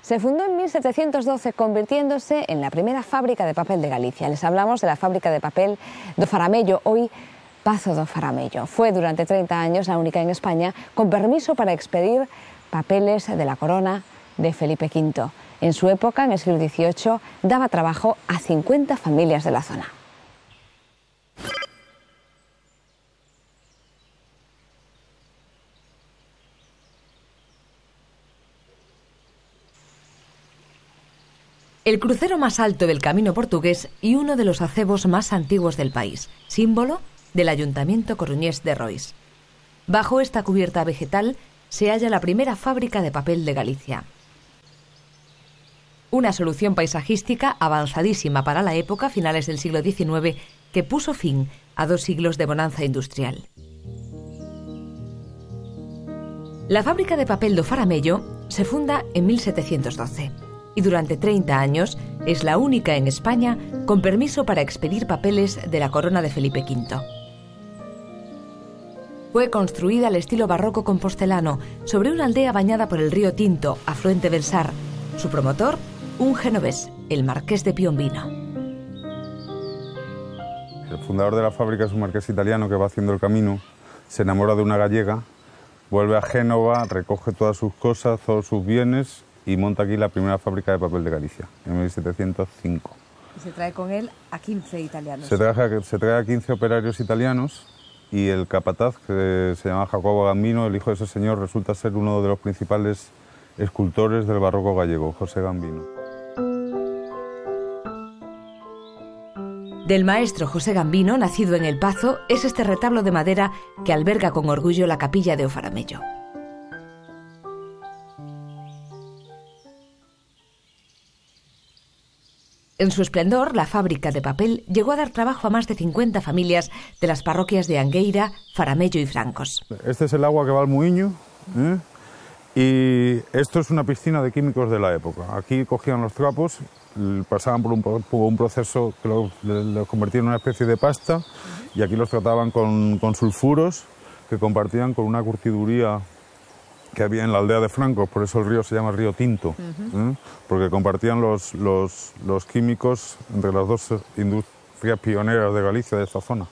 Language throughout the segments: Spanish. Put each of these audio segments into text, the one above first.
Se fundó en 1712, convirtiéndose en la primera fábrica de papel de Galicia. Les hablamos de la fábrica de papel do Faramello, hoy Pazo do Faramello. Fue durante 30 años la única en España con permiso para expedir papeles de la corona de Felipe V. En su época, en el siglo XVIII, daba trabajo a 50 familias de la zona. El crucero más alto del camino portugués y uno de los acebos más antiguos del país, símbolo del Ayuntamiento coruñés de Rois. Bajo esta cubierta vegetal se halla la primera fábrica de papel de Galicia. Una solución paisajística avanzadísima para la época, finales del siglo XIX, que puso fin a 2 siglos de bonanza industrial. La fábrica de papel do Faramello se funda en 1712. Y durante 30 años es la única en España con permiso para expedir papeles de la corona de Felipe V. Fue construida al estilo barroco compostelano sobre una aldea bañada por el río Tinto, afluente del Sar. Su promotor, un genovés, el marqués de Piombino. El fundador de la fábrica es un marqués italiano que va haciendo el camino, se enamora de una gallega, vuelve a Génova, recoge todas sus cosas, todos sus bienes y monta aquí la primera fábrica de papel de Galicia, en 1705. Y se trae con él a 15 italianos. Se trae a 15 operarios italianos y el capataz, que se llama Jacobo Gambino, el hijo de ese señor, resulta ser uno de los principales escultores del barroco gallego, José Gambino. Del maestro José Gambino, nacido en El Pazo, es este retablo de madera que alberga con orgullo la capilla de O Faramello. En su esplendor, la fábrica de papel llegó a dar trabajo a más de 50 familias de las parroquias de Angueira, Faramello y Francos. Este es el agua que va al Muiño, y esto es una piscina de químicos de la época. Aquí cogían los trapos, pasaban por un proceso que los convertía en una especie de pasta, y aquí los trataban con sulfuros que compartían con una curtiduría que había en la aldea de Francos, por eso el río se llama Río Tinto, porque compartían los químicos entre las dos industrias pioneras de Galicia, de esta zona.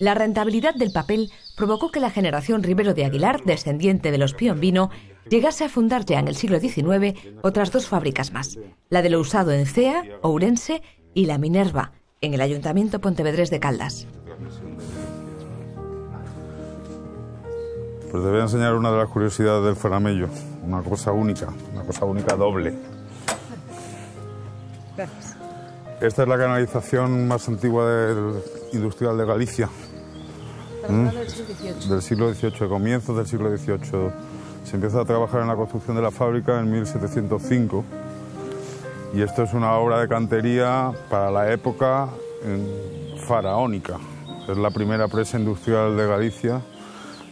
La rentabilidad del papel provocó que la generación Ribero de Aguilar, descendiente de los Piombino, llegase a fundar ya en el siglo XIX otras 2 fábricas más, la de lo usado en Cea, Ourense, y la Minerva, en el Ayuntamiento pontevedrés de Caldas. Pues te voy a enseñar una de las curiosidades del Faramello, una cosa única doble. Gracias. Esta es la canalización más antigua industrial de Galicia. Del siglo XVIII, de comienzos del siglo XVIII. Se empieza a trabajar en la construcción de la fábrica en 1705 y esto es una obra de cantería para la época faraónica. Es la primera presa industrial de Galicia,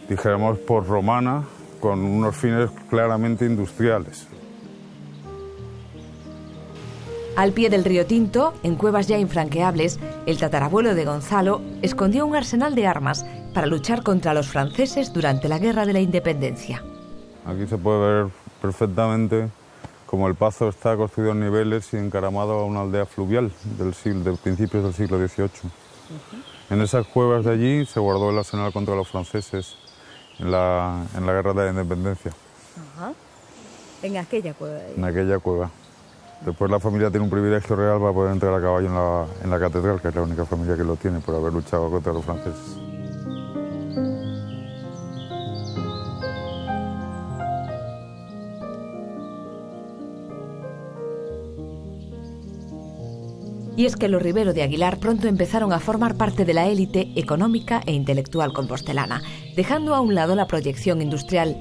dijéramos por romana, con unos fines claramente industriales. Al pie del río Tinto, en cuevas ya infranqueables, el tatarabuelo de Gonzalo escondió un arsenal de armas para luchar contra los franceses durante la Guerra de la Independencia. Aquí se puede ver perfectamente cómo el Pazo está construido en niveles y encaramado a una aldea fluvial de principios del siglo XVIII. En esas cuevas de allí se guardó el arsenal contra los franceses en la Guerra de la Independencia. En aquella cueva. En aquella cueva. Después la familia tiene un privilegio real para poder entrar a caballo en la catedral, que es la única familia que lo tiene por haber luchado contra los franceses. Y es que los Ribero de Aguilar pronto empezaron a formar parte de la élite económica e intelectual compostelana, dejando a un lado la proyección industrial.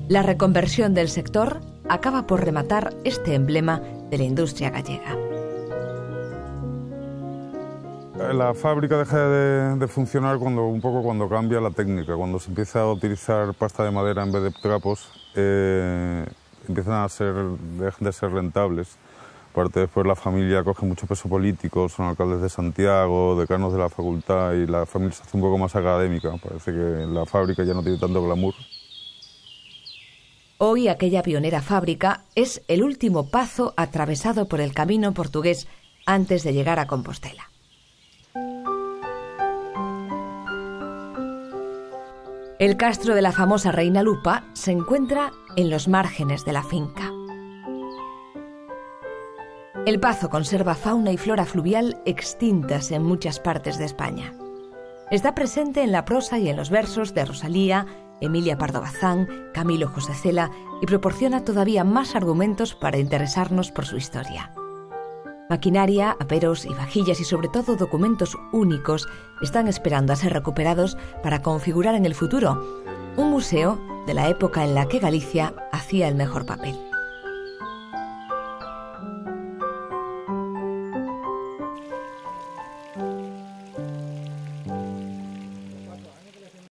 La reconversión del sector acaba por rematar este emblema de la industria gallega. La fábrica deja de funcionar cuando cambia la técnica, cuando se empieza a utilizar pasta de madera en vez de trapos, dejan de ser rentables. Aparte, después la familia coge mucho peso político, son alcaldes de Santiago, decanos de la facultad, y la familia se hace un poco más académica. Parece que la fábrica ya no tiene tanto glamour. Hoy aquella pionera fábrica es el último pazo atravesado por el camino portugués antes de llegar a Compostela. El castro de la famosa Reina Lupa se encuentra en los márgenes de la finca. El Pazo conserva fauna y flora fluvial extintas en muchas partes de España. Está presente en la prosa y en los versos de Rosalía, Emilia Pardo Bazán, Camilo José Cela y proporciona todavía más argumentos para interesarnos por su historia. Maquinaria, aperos y vajillas y sobre todo documentos únicos están esperando a ser recuperados para configurar en el futuro un museo de la época en la que Galicia hacía el mejor papel.